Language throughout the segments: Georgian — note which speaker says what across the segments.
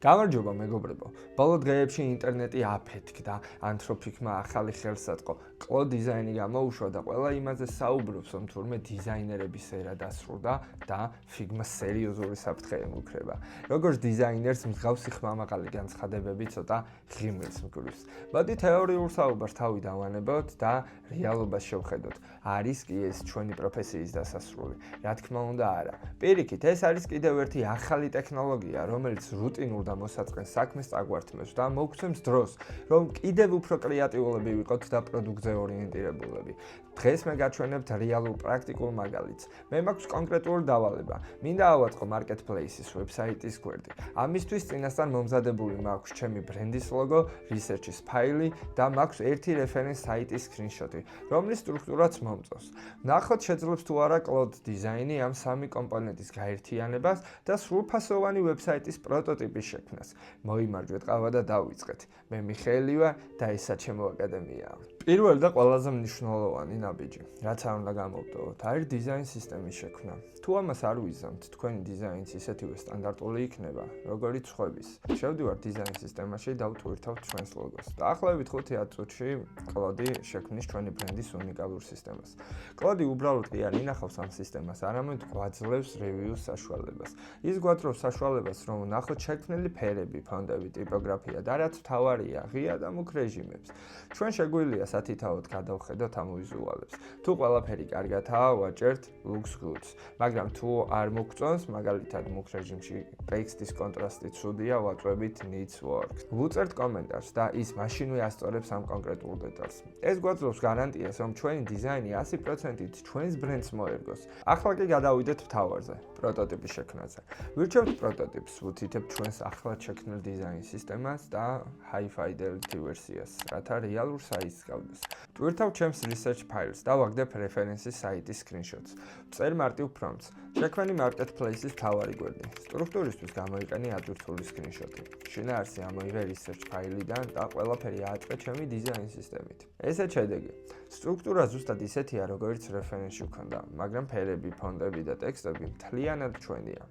Speaker 1: გამარჯობა მეგობრებო. ბოლო დღეებში ინტერნეტი აფეთქდა, ანთროფიკმა ახალი ხელსაწყო კლოდ დიზაინი გამოუშვა და ყველა იმაზე საუბრობს, რომ თურმე დიზაინერების ერა დასრულდა და ფიგმა სერიოზული საფრთხე ემუქრება. როგორც დიზაინერს მსგავსი ხმამაღალი განცხადებები ცოტა ღიმილს მგვრის. მოდი თეორიულ საუბარს თავი დავანებოთ და რეალობას შევხედოთ. არის კი ეს ჩვენი პროფესიის დასასრული? რა თქმა უნდა არა. პირიქით, ეს არის კიდევ ერთი ახალი ტექნოლოგია, რომელიც რუტინულ და მოსაწყენ საქმეს წაგვართმევს და მოგცემს დროს, რომ კიდევ უფრო კრეატიულები ვიყოთ და პროდუქტზე ორიენტირებულები. დღეს მე გაჩვენებთ რეალურ პრაქტიკულ მაგალითს. მე მაქვს კონკრეტული დავალება. მინდა ავაწყო marketplace-ის ვებსაიტის გვერდი. ამისთვის წინასწარ მომზადებული მაქვს ჩემი ბრენდის ლოგო, research-ის ფაილი და მაქვს ერთი რეფერენს საიტის screenshot-ი, რომლის სტრუქტურაც მომწონს. ნახოთ შეძლებს თუ არა კლოდ დიზაინი ამ სამი კომპონენტის გაერთიანებას და სრულფასოვანი ვებსაიტის პროტოტიპის შექმნას. მოიმარჯვეთ ყავა და დავიწყეთ. მე მიხეილი ვარ და ესა ჩემო აკადემიაა. პირველი და ყველაზე მნიშვნელოვანი ნაბიჯი, რაც არ უნდა გამოვტოვოთ, არის დიზაინ სისტემის შექმნა. თუ ამას არ ვიზამთ, თქვენი დიზაინიც ისეთივე სტანდარტული იქნება, როგორიც სხვების. შევდივართ დიზაინ სისტემაში და ვტვირთავთ ჩვენს ლოგოს. დაახლოებით 5-10 წუთში კლოდი შექმნის ჩვენი ბრენდის უნიკალურ სისტემას. კლოდი უბრალოდ კი არ ინახავს ამ სისტემას, არამედ გვაძლევს რევიუს საშუალებას. ის გვაძლევს საშუალებას, რომ ვნახოთ შექმნილი ფერები, ფონტები, ტიპოგრაფია და რაც მთავარია, ღია და მუქ რეჟიმებს. ჩვენ შეგვიძლია სათითაოდ გადავხედოთ ამ ვიზუალებს. თუ ყველაფერი კარგადაა, ვაჭერთ looks good. მაგრამ თუ არ მოგწონს, მაგალითად მუქ რეჟიმში ტექსტის კონტრასტი ცუდია, ვაწვევით needs work. ვუწერთ კომენტარს და ის მაშინვე ასწორებს ამ კონკრეტულ დეტალს. ეს გვაძლევს გარანტიას, რომ ჩვენი დიზაინი 100%-ით ჩვენს ბრენდს მოერგოს. ახლა კი გადავიდეთ მთავარზე, პროტოტიპის შექმნაზე. ვირჩევთ პროტოტიპს, ვუთითებთ ჩვენს ახლად შექმნილ დიზაინ სისტემას და high fidelity ვერსიას, რათა რეალურ საიტს გავდეს. ვტვირთავთ ჩემს research ფაილს და ვაგდებ რეფერენსის საიტის screenshots. ვწერ მარტივ prompts. შექმენი marketplace-ის მთავარი გვერდი. სტრუქტურისთვის გამოიყენე ადვირთული screenshot-ი. შინაარსი ამოიღე research ფაილიდან და ყველაფერი ააწყვე ჩემი დიზაინ სისტემით. ესეც შედეგი. სტრუქტურა ზუსტად ისეთია, როგორც რეფერენსში ვქონდა, მაგრამ ფერები, ფონტები და ტექსტები მთლიანად ჩვენია.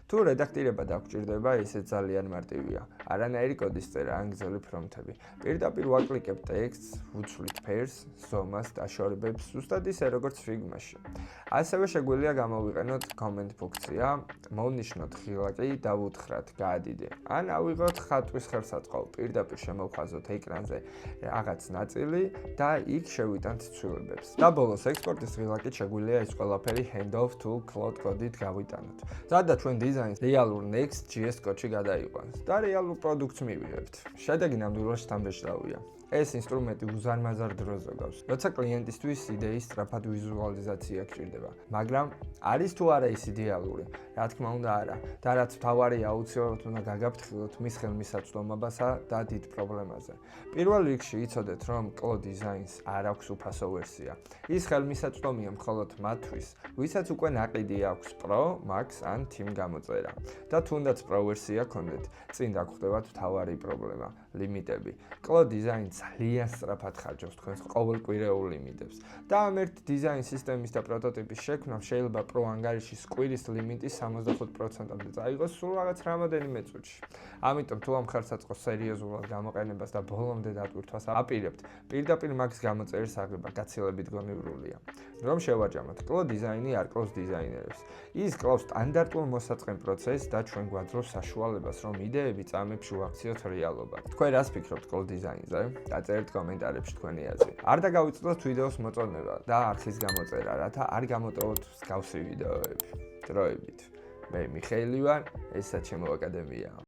Speaker 1: თუ რედაქტირება დაგჭირდება, ისე ძალიან მარტივია. არანაირი კოდის წერა ან გრძელი პრომპტები. პირდაპირ ვაკლიკებ ტექსტს, ვუცვლით ფერს, ზომას, დაშორებებს, ზუსტად ისე როგორც ფიგმაში. ასევე შეგვიძლია გამოვიყენოთ comment ფუნქცია, მოვნიშნოთ ღილაკი და ვუთხრათ გაადიდე. ან ავიღოთ ხატვის ხელსაწყო, პირდაპირ შემოვხაზოთ ეკრანზე რაღაც ნაწილი და იქ შევიტანთ ცვლილებებს. და ბოლოს ექსპორტის ღილაკით შეგვიძლია ის ყველაფერი handoff to cloud code-ით გავიტანოთ. სადაც ჩვენ დიზაინს რეალურ Next.js კოდში გადაიყვანს და რეალურ პროდუქტს მივიღებთ. შედეგი ნამდვილად შთამბეჭდავია. ეს ინსტრუმენტი უზარმაზარ დროს ზოგავს. როცა კლიენტისთვის იდეის სწრაფად ვიზუალიზაცია გჭირდება, მაგრამ არის თუ არა ის იდეალური? რა თქმა უნდა არა. და რაც მთავარია, აუცილებლად უნდა გაგაფრთხილოთ მის ხელმისაწვდომობასა და დიდ პრობლემაზე. პირველ რიგში იცოდეთ, რომ კლოდ დიზაინს არ აქვს უფასო ვერსია. ის ხელმისაწვდომია მხოლოდ მათთვის, ვისაც უკვე ნაყიდი აქვს Pro, Max ან Team გამოწერა. და თუნდაც Pro ვერსია გქონდეთ, წინ დაგხვდებათ მთავარი პრობლემა, ლიმიტები. კლოდ დიზაინი ძალიან სწრაფად ხარჯავს თქვენს ყოველკვირეულ ლიმიტებს. და ამ ერთ დიზაინ სისტემის და პროტოტიპის შექმნამ შეიძლება Pro ანგარიშის კვირის ლიმიტი 75%-ამდე წაიღოს სულ რაღაც რამოდენიმე წუთში. ამიტომ თუ ამ ხელსაწყოს სერიოზულად გამოყენებას და ბოლომდე დატვირთვას აპირებთ, პირდაპირ Max გამოწერის აღება გაცილებით გონივრულია. რომ შევაჯამოთ, კლოდ დიზაინი არ კლავს დიზაინერებს. ის კლავს სტანდარტულ მოსაწყენ პროცესს და ჩვენ გვაძლევს საშუალებას, რომ იდეები წამებში ვაქციოთ რეალობად. თქვენ რას ფიქრობთ კლოდ დიზაინზე? დაწერთ კომენტარებში თქვენი აზრი. არ დაგავიწყდოთ ვიდეოს მოწონება და არხის გამოწერა, რათა არ გამოტოვოთ მსგავსი ვიდეოები. დროებით. მე მიხეილი ვარ, ესა ჩემო აკადემიაა.